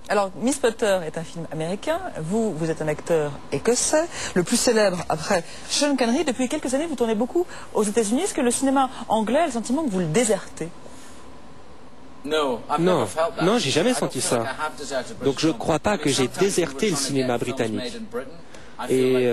Alors, Miss Potter est un film américain. Vous, vous êtes un acteur écossais, le plus célèbre après Sean Connery. Depuis quelques années, vous tournez beaucoup aux États-Unis. Est-ce que le cinéma anglais a le sentiment que vous le désertez? Non, non, j'ai jamais senti ça. Donc je ne crois pas que j'ai déserté le cinéma britannique. Et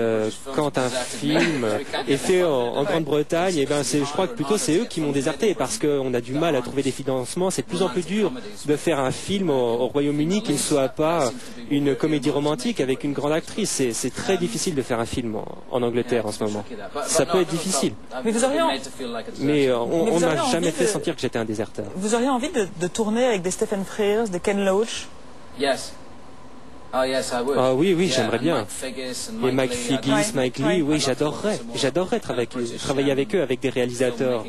quand un film est fait en Grande-Bretagne, eh ben je crois que plutôt c'est eux qui m'ont déserté parce qu'on a du mal à trouver des financements. C'est de plus en plus dur de faire un film au Royaume-Uni qui ne soit pas une comédie romantique avec une grande actrice. C'est très difficile de faire un film en Angleterre en ce moment. Ça peut être difficile. Mais on m'a jamais fait sentir que j'étais un déserteur. Vous auriez envie de tourner avec des Stephen Frears, des Ken Loach? Ah oui, oui, j'aimerais bien. Et Mike Figgis, Mike Lee, oui, j'adorerais. J'adorerais travailler avec eux, avec des réalisateurs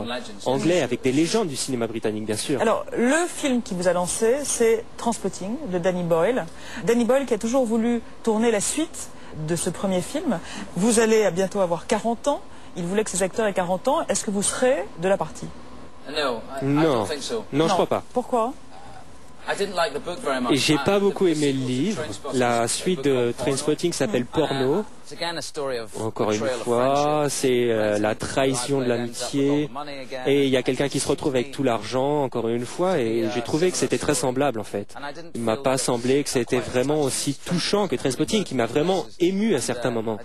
anglais, avec des légendes du cinéma britannique, bien sûr. Alors, le film qui vous a lancé, c'est Trainspotting, de Danny Boyle. Danny Boyle qui a toujours voulu tourner la suite de ce premier film. Vous allez bientôt avoir 40 ans. Il voulait que ses acteurs aient 40 ans. Est-ce que vous serez de la partie? Non, non, je crois pas. Pourquoi? Et j'ai pas beaucoup aimé le livre. La suite de Trainspotting s'appelle Porno. Encore une fois, c'est la trahison de l'amitié. Et il y a quelqu'un qui se retrouve avec tout l'argent, encore une fois, et j'ai trouvé que c'était très semblable en fait. Il m'a pas semblé que c'était vraiment aussi touchant que Trainspotting, qui m'a vraiment ému à certains moments.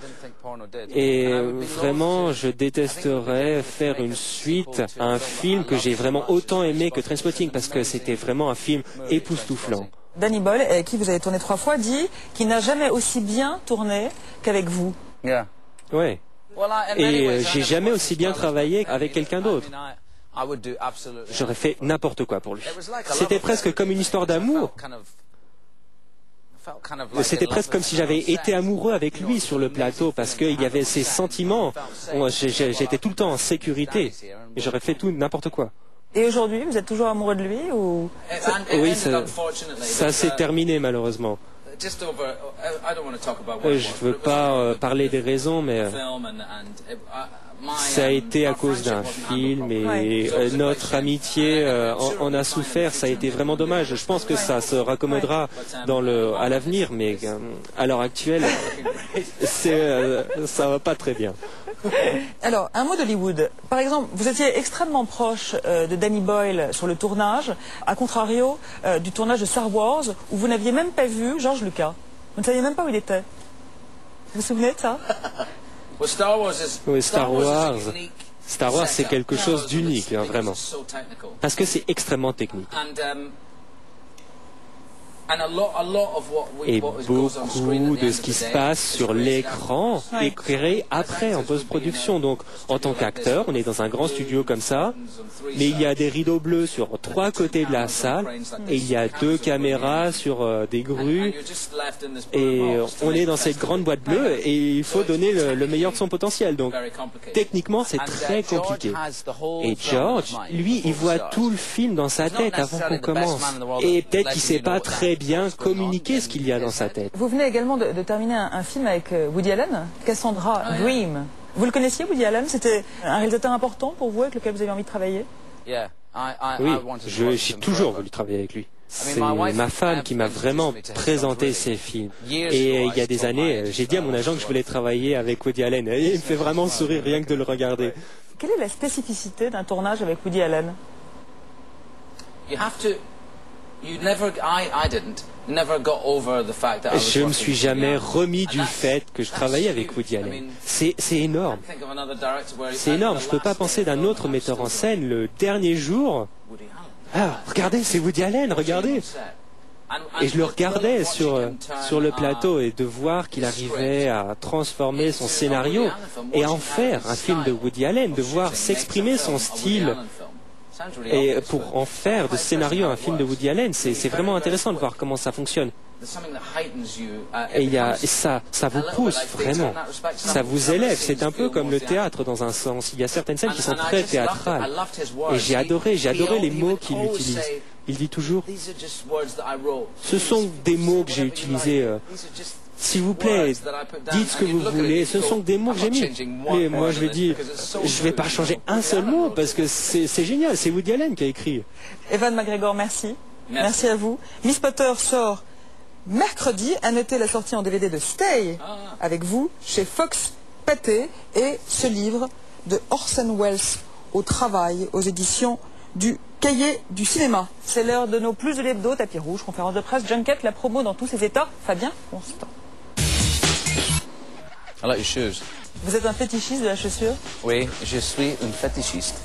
Et vraiment, je détesterais faire une suite à un film que j'ai vraiment autant aimé que Trainspotting, parce que c'était vraiment un film époustouflant. Danny Boyle, avec qui vous avez tourné 3 fois, dit qu'il n'a jamais aussi bien tourné qu'avec vous. Ouais. Et j'ai jamais aussi bien travaillé avec quelqu'un d'autre. J'aurais fait n'importe quoi pour lui. C'était presque comme une histoire d'amour. C'était presque comme si j'avais été amoureux avec lui sur le plateau, parce qu'il y avait ces sentiments. J'étais tout le temps en sécurité. Et j'aurais fait tout n'importe quoi. Et aujourd'hui, vous êtes toujours amoureux de lui ou... Oui, ça s'est terminé malheureusement. Je ne veux pas parler des raisons, mais ça a été à cause d'un film et notre amitié en a souffert. Ça a été vraiment dommage. Je pense que ça se raccommodera à l'avenir, mais à l'heure actuelle, ça va pas très bien. Alors, un mot d'Hollywood. Par exemple, vous étiez extrêmement proche de Danny Boyle sur le tournage, à contrario du tournage de Star Wars, où vous n'aviez même pas vu George Lucas. Vous ne saviez même pas où il était. Vous vous souvenez de ça? Oui, Star Wars, c'est quelque chose d'unique, hein, vraiment. Parce que c'est extrêmement technique. Et beaucoup de ce qui se passe sur l'écran est créé après, en post-production. Donc, en tant qu'acteur, on est dans un grand studio comme ça, mais il y a des rideaux bleus sur 3 côtés de la salle, et il y a 2 caméras sur des grues, et on est dans cette grande boîte bleue, et il faut donner le meilleur de son potentiel. Donc, techniquement, c'est très compliqué. Et George, lui, il voit tout le film dans sa tête avant qu'on commence. Et peut-être qu'il ne sait pas très bien communiquer ce qu'il y a dans sa tête. Vous venez également de terminer un film avec Woody Allen, Cassandra Dream. Vous le connaissiez, Woody Allen? C'était un réalisateur important pour vous, avec lequel vous avez envie de travailler? Oui, j'ai toujours voulu travailler avec lui. C'est ma femme qui m'a vraiment présenté ces films. Et il y a des années, j'ai dit à mon agent que je voulais travailler avec Woody Allen. Et il me fait vraiment sourire rien que de le regarder. Quelle est la spécificité d'un tournage avec Woody Allen? Je ne me suis jamais remis du fait que je travaillais avec Woody Allen. C'est énorme. C'est énorme. Je ne peux pas penser d'un autre metteur en scène le dernier jour. Ah, regardez, c'est Woody Allen, regardez. Et je le regardais sur le plateau, et de voir qu'il arrivait à transformer son scénario et à en faire un film de Woody Allen, de voir s'exprimer son style. Et pour en faire de scénario un film de Woody Allen, c'est vraiment intéressant de voir comment ça fonctionne. Et ça vous pousse vraiment, ça vous élève. C'est un peu comme le théâtre dans un sens. Il y a certaines scènes qui sont très théâtrales. Et j'ai adoré les mots qu'il utilise. Il dit toujours, ce sont des mots que j'ai utilisés. S'il vous plaît, dites ce que vous voulez. Ce sont des mots que j'ai mis. Et moi, je vais dire, je vais pas changer un seul mot parce que c'est génial. C'est Woody Allen qui a écrit. Ewan McGregor, merci. Merci à vous. Miss Potter sort mercredi, à noter la sortie en DVD de Stay avec vous chez Fox Pathé et ce livre de Orson Welles au travail aux éditions du Cahier du cinéma. C'est l'heure de nos plus de l'hebdo, tapis rouge, conférence de presse, junket, la promo dans tous ses états. Fabien Constant. I like your shoes. Vous êtes un fétichiste de la chaussure? Oui, je suis une fétichiste.